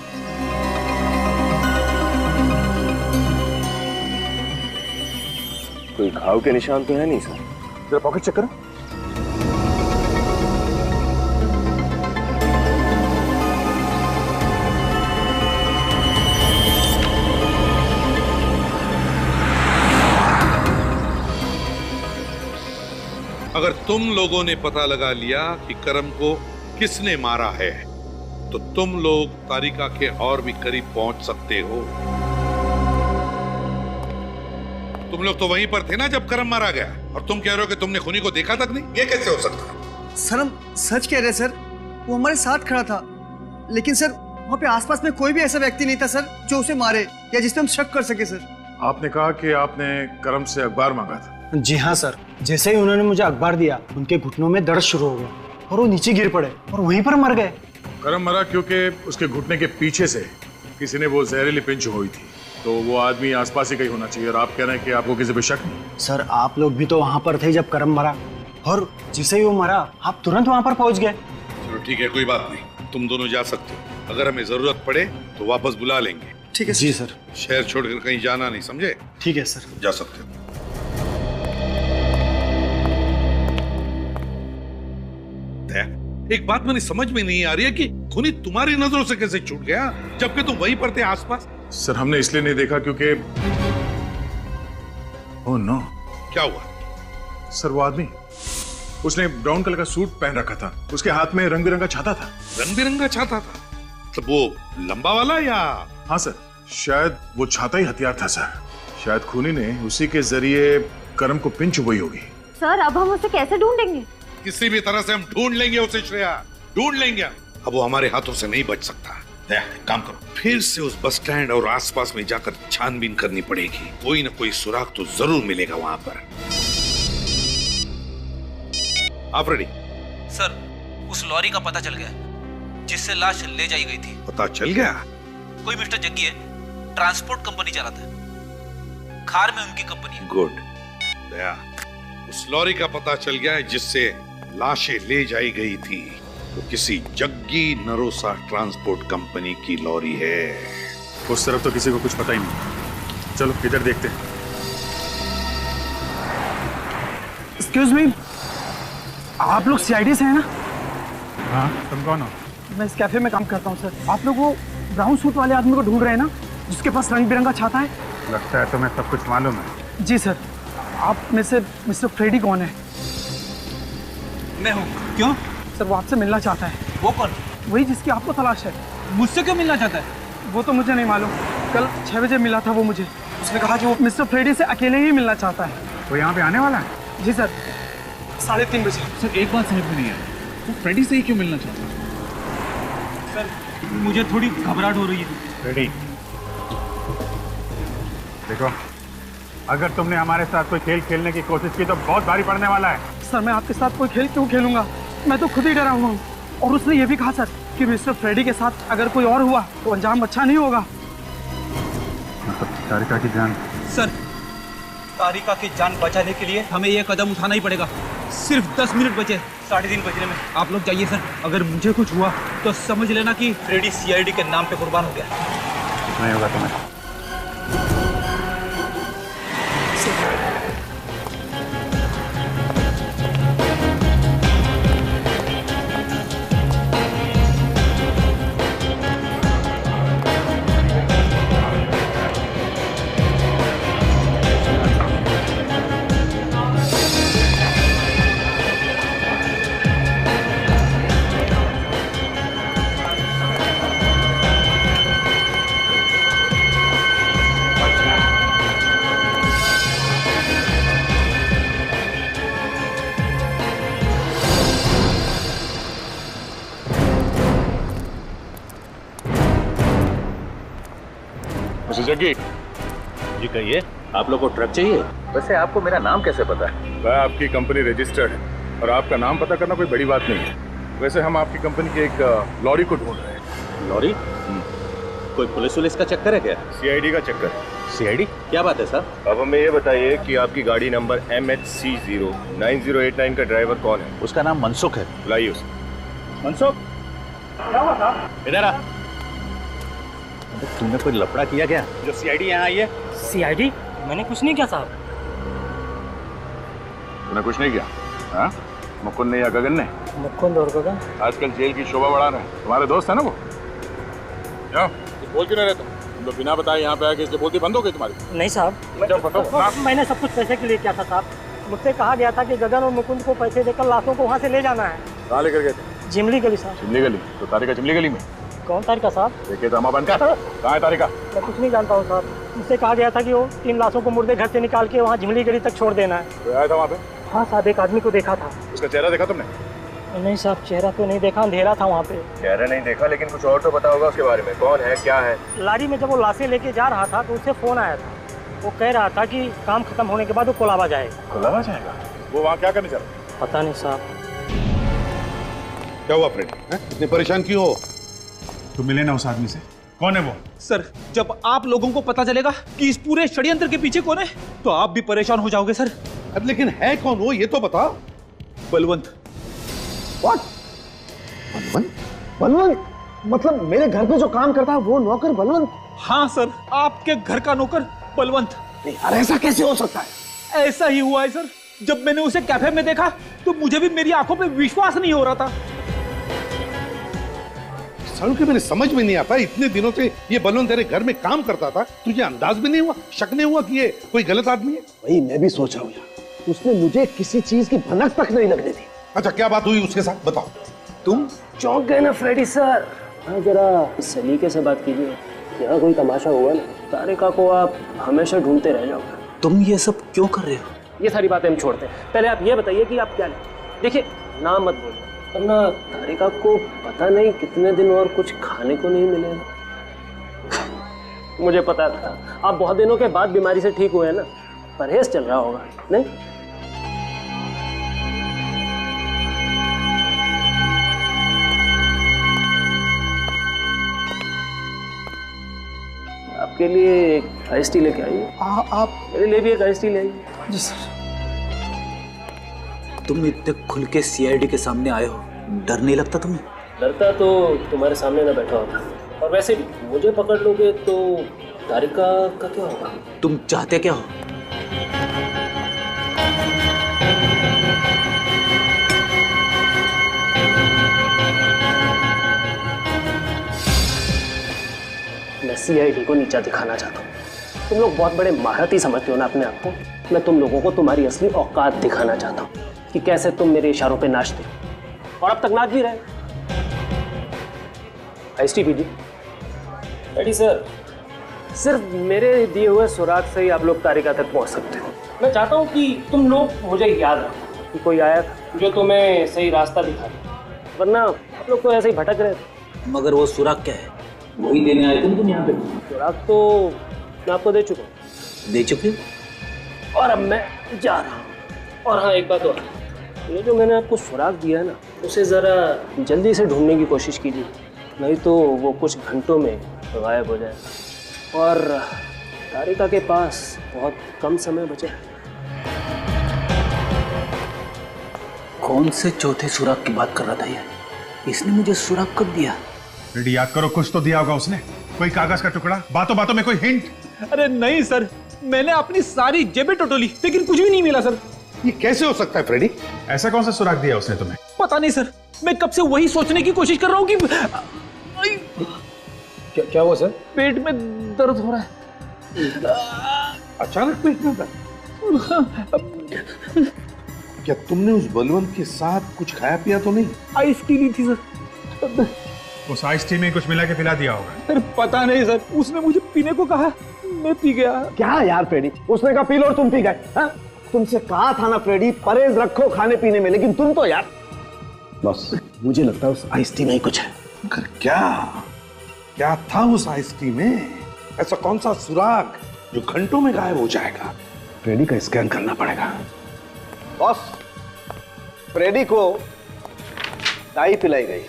कोई घाव के निशान तो है नहीं सर। जरा पॉकेट चेक करो। अगर तुम लोगों ने पता लगा लिया कि करम को किसने मारा है तो तुम लोग तारिका के और भी करीब पहुंच सकते हो। तुम लोग तो वहीं पर थे ना जब करम मारा गया, और तुम कह रहे हो कि तुमने खूनी को देखा तक नहीं। ये कैसे हो सकता है? सर हम सच कह रहे हैं सर, वो हमारे साथ खड़ा था, लेकिन सर वहाँ पे आसपास में कोई भी ऐसा व्यक्ति नहीं था सर जो उसे मारे या जिस पे हम शक कर सके सर। आपने कहा कि आपने करम से अखबार मांगा था। जी हाँ सर, जैसे ही उन्होंने मुझे अखबार दिया उनके घुटनों में दर्द शुरू हो गया और वो नीचे गिर पड़े और वहीं पर मर गए। करम मरा क्योंकि उसके घुटने के पीछे से किसी ने वो जहरीली पिंच हुई थी, तो वो आदमी आसपास ही कहीं होना चाहिए। और आप कह रहे हैं कि आपको किसी पे शक नहीं? सर आप लोग भी तो वहाँ पर थे जब करम मरा, और जैसे ही वो मरा आप तुरंत वहाँ पर पहुँच गए। चलो ठीक है, कोई बात नहीं, तुम दोनों जा सकते हो। अगर हमें जरूरत पड़े तो वापस बुला लेंगे। ठीक है जी सर। शहर छोड़कर कहीं जाना नहीं, समझे? ठीक है सर। जा सकते हो। एक बात मुझे समझ में नहीं आ रही है कि खूनी तुम्हारी नजरों से कैसे छूट गया जबकि तुम वहीं पर थे आसपास। सर हमने इसलिए नहीं देखा क्योंकि ओह नो। क्या हुआ? सर वो आदमी, उसने ब्राउन कलर का सूट पहन रखा था, उसके हाथ में रंग बिरंगा छाता था। रंग बिरंगा छाता था? तो वो लंबा वाला या? हाँ सर, शायद वो छाता ही हथियार था सर। शायद खूनी ने उसी के जरिए करम को पिन चुभई होगी। सर अब हम उसे कैसे ढूंढेंगे? किसी भी तरह से हम ढूंढ लेंगे उसे श्रेया, ढूंढ लेंगे। अब वो हमारे हाथों से नहीं बच सकता। काम करो, फिर से उस बस स्टैंड और आसपास में जाकर छानबीन करनी पड़ेगी। कोई ना कोई सुराग तो जरूर मिलेगा वहां पर। आप रेडी? सर उस लॉरी का पता चल गया जिससे लाश ले जाई गई थी। पता चल गया? कोई मिस्टर जग्गी है, ट्रांसपोर्ट कंपनी चलाता है, खार में उनकी कंपनी है। गुड दया, उस लॉरी का पता चल गया है जिससे लाशें ले जाई गई थी। तो किसी जग्गी नरोसा ट्रांसपोर्ट कंपनी की लॉरी है। उस तरफ तो किसी को कुछ पता ही नहीं। चलो इधर देखते हैं। एक्सक्यूज मी, आप लोग सीआईडी से हैं ना? हाँ, तुम कौन हो? मैं इस कैफे में काम करता हूँ सर। आप लोग वो ब्राउन सूट वाले आदमी को ढूंढ रहे हैं ना, जिसके पास रंग बिरंगा छाता है? लगता है तुम्हें सब कुछ मालूम है। जी सर। आप में से मिस्टर फ्रेडी कौन है? मैं हूँ। क्यों? सर वो आपसे मिलना चाहता है। वो कौन? वही जिसकी आपको तलाश है। मुझसे क्यों मिलना चाहता है? वो तो मुझे नहीं मालूम। कल 6 बजे मिला था वो मुझे। उसने कहा कि वो मिस्टर फ्रेडी से अकेले ही मिलना चाहता है। वो यहाँ पे आने वाला है? जी सर, 3:30 बजे। सर एक बात समझ में नहीं आई, वो फ्रेडी से ही क्यों मिलना चाहता है? सर मुझे थोड़ी घबराहट हो रही है। फ्रेडी, देखो अगर तुमने हमारे साथ कोई खेल खेलने की कोशिश की तो बहुत भारी पड़ने वाला है। सर मैं आपके साथ कोई खेल क्यों खेलूंगा? मैं तो खुद ही डरा हुआ हूँ। और उसने ये भी कहा सर कि मिस्टर फ्रेडी के साथ अगर कोई और हुआ तो अंजाम अच्छा नहीं होगा। तारिका की जान? सर तारिका की जान बचाने के लिए हमें ये कदम उठाना ही पड़ेगा। सिर्फ 10 मिनट बचे 3:30 बजने में। आप लोग जाइए सर। अगर मुझे कुछ हुआ तो समझ लेना कि फ्रेडी सीआईडी के नाम पे कुर्बान हो गया। नहीं होगा तुम्हें। जग्गी जी कहिए, आप लोग को ट्रक चाहिए? वैसे आपको मेरा नाम कैसे पता है? वह आपकी कंपनी रजिस्टर्ड है और आपका नाम पता करना कोई बड़ी बात नहीं है। वैसे हम आपकी कंपनी की एक लॉरी को ढूंढ रहे हैं। लॉरी? कोई पुलिस का चक्कर है क्या? सीआईडी का चक्कर। सीआईडी? क्या बात है सर? अब हमें ये बताइए कि आपकी गाड़ी नंबर MHC09089 का ड्राइवर कौन है? उसका नाम मनसुख है। बुलाइए उसे। मनसुख, क्या हुआ था? इधर आ। तुमने कोई लफड़ा किया क्या जो सीआईडी यहाँ आई है? सीआईडी? मैंने कुछ नहीं किया साहब। तूने कुछ नहीं किया? हाँ? मुकुंद ने या गगन ने? मुकुंद और गगन आजकल जेल की शोभा बढ़ा रहे हैं। तुम्हारे दोस्त है ना वो? क्या बोल क्यों नहीं रहे तुम लोग बिना बताए यहाँ पे आके इसलिए बोलती बंद हो गई तुम्हारी? नहीं साहब, मैंने सब कुछ पैसे के लिए किया था साहब। मुझसे कहा गया था कि गगन और मुकुंद को पैसे देकर लाशों को वहाँ से ले जाना है। कहाँ लेकर गए थे? जिमली गली साहब। चिमली गली? तो तारिका चिमली गली में? कौन तारिका साहब? देखिए ड्रामा बंद कर। कहाँ है तारिका? मैं कुछ नहीं जानता हूँ साहब। मुझसे कहा गया था कि वो 3 लाशों को मुर्दे घर से निकाल के वहाँ जिमली गली तक छोड़ देना है। तो आया था वहाँ पे? हाँ साहब, एक आदमी को देखा था। उसका चेहरा देखा तुमने? नहीं साहब, चेहरा तो नहीं देखा, अंधेरा था वहाँ पे। चेहरा नहीं देखा, लेकिन कुछ और तो पता होगा उसके बारे में। कौन है, क्या है? लारी में जब वो लाशें लेके जा रहा था तो उससे फोन आया था। वो कह रहा था कि काम खत्म होने के बाद वो कोलाबा जाएगा। कोलाबा जाएगा? वो वहाँ क्या करने चल रहा? पता नहीं साहब। क्या हुआ फ्रेडी? इतने परेशान क्यों हो? तुम मिले ना उस आदमी से? कौन है वो? सर, जब आप लोगों को पता चलेगा कि इस पूरे षड्यंत्र के पीछे कौन है तो आप भी परेशान हो जाओगे सर। अब लेकिन है कौन वो, ये तो बताओ। बलवंत। What? बलवंत? बलवंत? मतलब मेरे घर पे जो काम करता है वो नौकर बलवंत? हाँ सर, आपके घर का नौकर बलवंत। नहीं यार, ऐसा कैसे हो सकता है? ऐसा ही हुआ है सर। जब मैंने उसे कैफे में देखा तो मुझे भी मेरी आंखों पे विश्वास नहीं हो रहा था। सालों के मेरे समझ में नहीं आता, इतने दिनों से ये बलवंत तेरे घर में काम करता था, तुझे अंदाज भी नहीं हुआ, शक नहीं हुआ कि ये कोई गलत आदमी है? वही मैं भी सोच रहा हूँ यार। उसने मुझे किसी चीज की भनक तक नहीं लगने दी। अच्छा, क्या बात हुई उसके साथ, बताओ। तुम चौंक गए ना फ्रेडी सर? हाँ, जरा सलीके से बात कीजिए। यहाँ कोई तमाशा हुआ ना? तारिका को आप हमेशा ढूंढते रह जाओगे। तुम ये सब क्यों कर रहे हो? ये सारी बातें हम छोड़ते हैं, पहले आप ये बताइए कि आप क्या देखिए। नाम मत बोलिए, वरना तारिका को पता नहीं कितने दिन और कुछ खाने को नहीं मिलेगा। मुझे पता था आप बहुत दिनों के बाद बीमारी से ठीक हुए हैं ना, परहेज चल रहा होगा नहीं? आपके लिए एक आइस टी लेके आइए। आप मेरे लिए भी एक आइस टी ले आइए। जी सर। तुम इतने खुल के सीआईडी के सामने आए हो, डर नहीं लगता तुम्हें? डरता तो तुम्हारे सामने ना बैठा होता, और वैसे भी मुझे पकड़ लोगे तो तारिका का क्या होगा? तुम चाहते क्या हो? मैं सीआईडी को नीचा दिखाना चाहता हूँ। तुम लोग बहुत बड़े महारथी समझते हो ना अपने आप को। मैं तुम लोगों को तुम्हारी असली औकात दिखाना चाहता हूँ कि कैसे तुम मेरे इशारों पे नाचते, और अब तक नाच भी रहे। आइस टी पीजिए। रेडी सर, सिर्फ मेरे दिए हुए सुराग से ही आप लोग तारिका तक पहुँच सकते हो। मैं चाहता हूँ कि तुम लोग मुझे याद रखो कि कोई आया था जो तुम्हें सही रास्ता दिखा, वरना आप लोग तो ऐसे ही भटक रहे थे। मगर वो सुराग क्या है? वही देने आए तुम यहाँ पे? सुराग तो मैं आपको दे चुका हूँ। दे चुके? और अब मैं जा रहा हूँ। और हाँ, एक बात और, ये जो मैंने आपको सुराग दिया है ना, उसे ज़रा जल्दी से ढूंढने की कोशिश कीजिए, नहीं तो वो कुछ घंटों में गायब हो जाए। और तारिका के पास बहुत कम समय बचा है। कौन से चौथे सुराग की बात कर रहा था ये? इसने मुझे सुराग कब दिया? रेडी, याद करो, कुछ तो दिया होगा उसने। कोई कागज का टुकड़ा, बातों बातों में कोई हिंट? अरे नहीं सर, मैंने अपनी सारी जेबें टटोली लेकिन कुछ भी नहीं मिला सर। ये कैसे हो सकता है फ्रेडी? ऐसा कौन सा सुराग दिया उसने तुम्हें? पता नहीं सर, मैं कब से वही सोचने की कोशिश कर रहा हूँ कि क्या हुआ सर? पेट में दर्द हो रहा है। अचानक पेट में दर्द? क्या तुमने उस बलवंत के साथ कुछ खाया पिया तो नहीं? आइस टी ली थी सर। उस आइस टी में कुछ मिला के पिला दिया होगा। सर पता नहीं सर, उसने मुझे पीने को कहा, मैं पी गया। क्या यार फ्रेडी, उसने कहा पी लो और तुम पी गए? तुमसे कहा था ना फ्रेडी, परहेज रखो खाने पीने में, लेकिन तुम तो यार। बस मुझे लगता है उस आइस टी में ही कुछ है। क्या था उस आइस टी में? ऐसा कौन सा सुराग जो घंटों में गायब हो जाएगा? फ्रेडी का स्कैन करना पड़ेगा। बॉस, फ्रेडी को डाई पिलाई गई।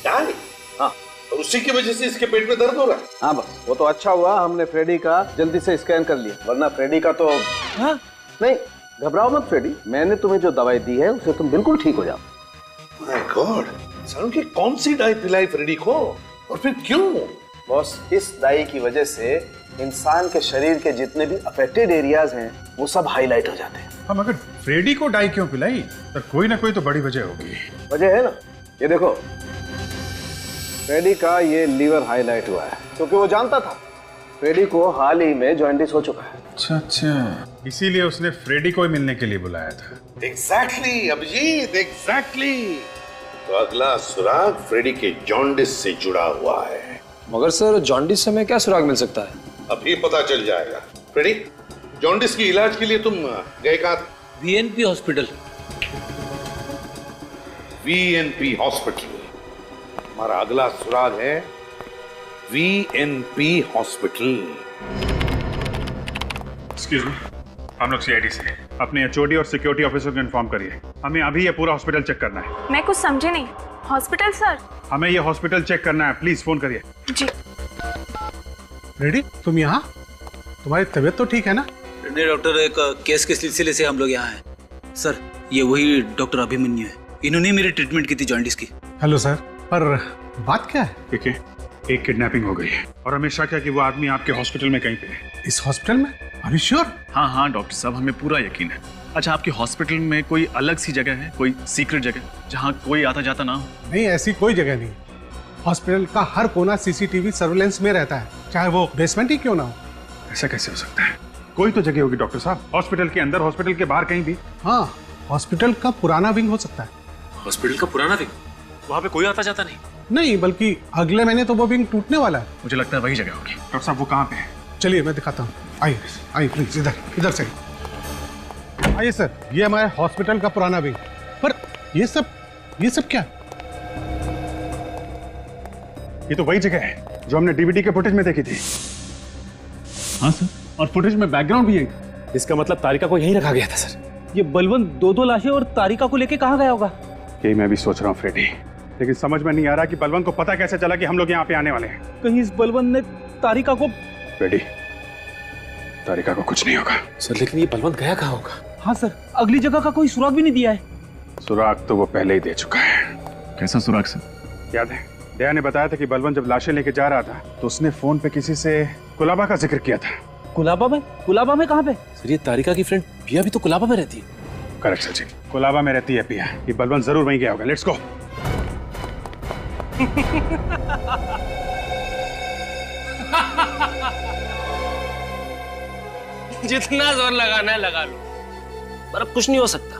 डाई? हाँ। और उसी की वजह से इसके पेट में दर्द हो रहा है? हाँ बस, वो तो अच्छा हुआ हमने फ्रेडी का जल्दी से स्कैन कर लिया, वरना फ्रेडी का तो। हाँ? नहीं घबराओ मत फ्रेडी, मैंने तुम्हें जो दवाई दी है उससे तुम बिल्कुल ठीक हो जाओ। माय गॉड, सर की कौन सी डाई पिलाई फ्रेडी को, और फिर क्यों? बॉस, इस डाई की वजह से इंसान के शरीर के जितने भी अफेक्टेड एरियाज हैं वो सब हाईलाइट हो जाते हैं। हाँ, मगर फ्रेडी को डाई क्यों पिलाई? तो कोई ना कोई तो बड़ी वजह होगी। वजह है ना, ये देखो, फ्रेडी का ये लीवर हाईलाइट हुआ है क्योंकि वो जानता था फ्रेडी को हाल ही में जॉन्डिस हो चुका है। अच्छा अच्छा, इसीलिए उसने फ्रेडी को ही मिलने के लिए बुलाया था। Exactly Abhijit, exactly. तो अगला सुराग फ्रेडी के जॉन्डिस से जुड़ा हुआ है। मगर सर जॉन्डिस से हमें क्या सुराग मिल सकता है? अभी पता चल जाएगा। फ्रेडी, जॉन्डिस की इलाज के लिए तुम गए कहाँ? वीएनपी हॉस्पिटल। वीएनपी हॉस्पिटल। हमारा अगला सुराग है वीएनपी हॉस्पिटल। एक्सक्यूज मी, हम लोग सीआईडी से अपने एचओडी और सिक्योरिटी ऑफिसर को इन्फॉर्म करिए। हमें अभी ये पूरा हॉस्पिटल चेक करना है। मैं कुछ समझे नहीं। Hospital sir? हमें ये हॉस्पिटल चेक करना है, प्लीज फोन करिए। जी। रेडी, तुम यहाँ? तुम्हारी तबीयत तो ठीक है ना? नहीं डॉक्टर, एक केस के सिलसिले से हम लोग यहाँ हैं। सर, ये वही डॉक्टर अभिमन्यु है। इन्होंने मेरी ट्रीटमेंट की थी जॉन्डिस की। हेलो सर, पर बात क्या है? देखिए, एक किडनैपिंग हो गई है और हमें शक है कि वो आदमी आपके हॉस्पिटल में कहीं पे है। इस हॉस्पिटल में? अभी श्योर? हाँ हाँ डॉक्टर साहब, हमें पूरा यकीन है। अच्छा, आपके हॉस्पिटल में कोई अलग सी जगह है, कोई सीक्रेट जगह जहाँ कोई आता जाता ना हो? नहीं, ऐसी कोई जगह नहीं। हॉस्पिटल का हर कोना सीसीटीवी सर्विलेंस में रहता है, चाहे वो बेसमेंट ही क्यों ना हो। ऐसा कैसे हो सकता है? कोई तो जगह होगी डॉक्टर साहब, हॉस्पिटल के अंदर, हॉस्पिटल के बाहर, कहीं भी। हाँ, हॉस्पिटल का पुराना विंग हो सकता है। हॉस्पिटल का पुराना विंग? वहाँ पे कोई आता जाता नहीं? नहीं, बल्कि अगले महीने तो वो विंग टूटने वाला है। मुझे लगता है वही जगह होगी। डॉक्टर साहब, वो कहाँ पे है? चलिए मैं दिखाता हूँ। आइए आइए प्लीज, इधर से आइए सर। ये हमारे हॉस्पिटल का पुराना विंग। पर ये सब क्या? ये तो वही जगह है जो हमने डीवीडी के फुटेज में देखी थी। हाँ सर, और फुटेज में बैकग्राउंड भी है। इसका मतलब तारिका को यहीं रखा गया था सर। ये बलवंत दो लाशें और तारिका को लेके कहाँ गया होगा? यही मैं भी सोच रहा हूँ फ्रेडी, लेकिन समझ में नहीं आ रहा कि बलवंत को पता कैसे चला कि हम लोग यहाँ पे आने वाले हैं। कहीं इस बलवंत ने तारिका को... फ्रेडी, तारिका को कुछ नहीं होगा। सर, लेकिन ये बलवंत गया कहाँ होगा? हाँ सर, अगली जगह का कोई सुराग भी नहीं दिया है। सुराग तो वो पहले ही दे चुका है। कैसा सुराग सर? याद है, दया ने बताया था कि बलवंत जब लाशें लेके जा रहा था तो उसने फोन पे किसी से कुलाबा का जिक्र किया था। कुलाबा में? कुलाबा में कहाँ पे? सर, ये तारिका की फ्रेंड पिया भी तो कुलाबा में रहती है। करेक्ट सचिन, कुलाबा में रहती है पिया। ये बलवंत जरूर वहीं गया होगा। Let's go. जितना जोर लगाना है लगा लो, पर अब कुछ नहीं हो सकता।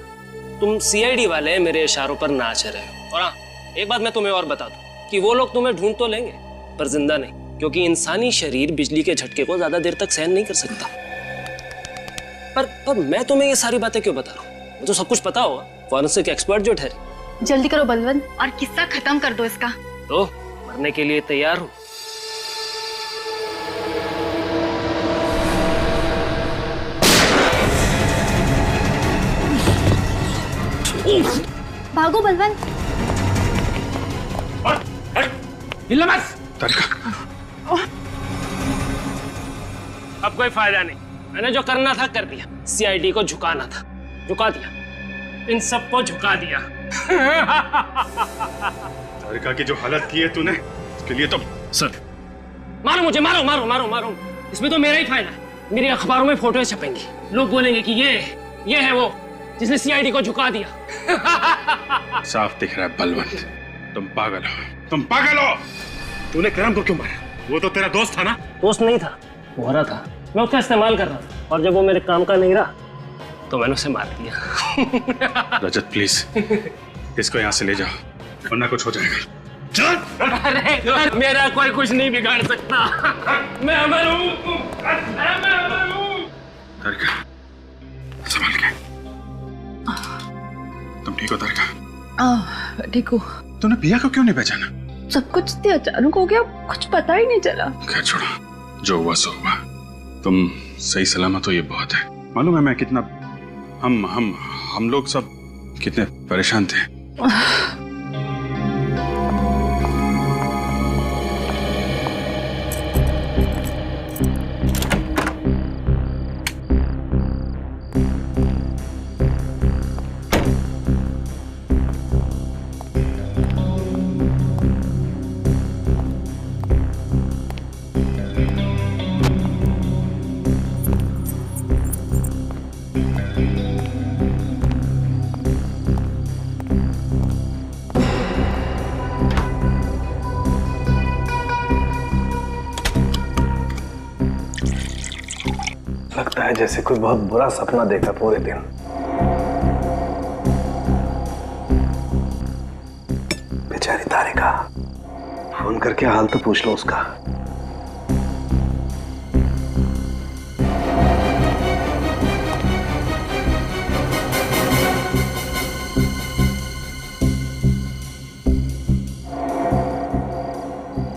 तुम सीआईडी वाले मेरे इशारों पर नाच रहे हो। और हाँ, एक बात मैं तुम्हें और बता दूं कि वो लोग तुम्हें ढूंढ तो लेंगे पर जिंदा नहीं, क्योंकि इंसानी शरीर बिजली के झटके को ज्यादा देर तक सहन नहीं कर सकता। पर मैं तुम्हें ये सारी बातें क्यों बता रहा हूँ? मुझे तो सब कुछ पता होगा, फॉरेंसिक एक्सपर्ट जो ठहरे। जल्दी करो बलवंत, और किस्सा खत्म कर दो इसका। तो मरने के लिए तैयार हूँ। भागो बलवंत। हिलना मत। तारिका, अब कोई फायदा नहीं। मैंने जो करना था कर दिया। सीआईडी को झुकाना था, झुका दिया। इन सबको झुका दिया। तारिका की जो हालत की है तूने, उसके लिए तो... सर, मारो मुझे, मारो मारो मारो मारो। इसमें तो मेरा ही फायदा है। मेरी अखबारों में फोटो छपेंगी, लोग बोलेंगे कि ये है वो जिसने सीआईडी को झुका दिया। साफ दिख रहा है बलवंत, तुम पागल हो, तुम पागल हो। तूने करम को क्यों मारा? वो तो तेरा दोस्त था ना? दोस्त नहीं था, वोहरा था। मैं उसका इस्तेमाल कर रहा था और जब वो मेरे काम का नहीं रहा तो मैंने उसे मार दिया। रजत प्लीज, इसको यहाँ से ले जाओ वरना कुछ हो जाएगा। चल। अरे मेरा कोई कुछ नहीं बिगाड़ सकता। मैं अमर हूँ। तारिका, संभाल के। तुम ठीक हो तारिका? ठीक हूँ। तूने पिया को क्यों नहीं पहचाना? सब कुछ इतने अचानक हो गया, कुछ पता ही नहीं चला। खैर छोड़ो, जो हुआ सो हुआ। तुम सही सलामत हो, ये बहुत है। मालूम है मैं कितना हम लोग सब कितने परेशान थे। लगता है जैसे कोई बहुत बुरा सपना देखा पूरे दिन। बेचारी तारिका, फोन करके हाल तो पूछ लो उसका।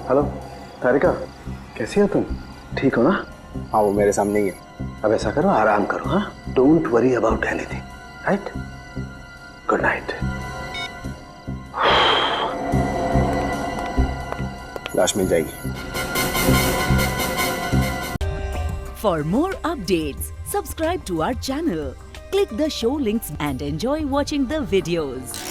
हेलो तारिका, कैसी हो तुम? ठीक हो ना? हाँ, वो मेरे सामने ही है। अब ऐसा करो, आराम करो। हाँ, don't worry about anything, right? Good night. लाश मिल जाएगी। For more updates, subscribe to our channel, click the show links and enjoy watching the videos.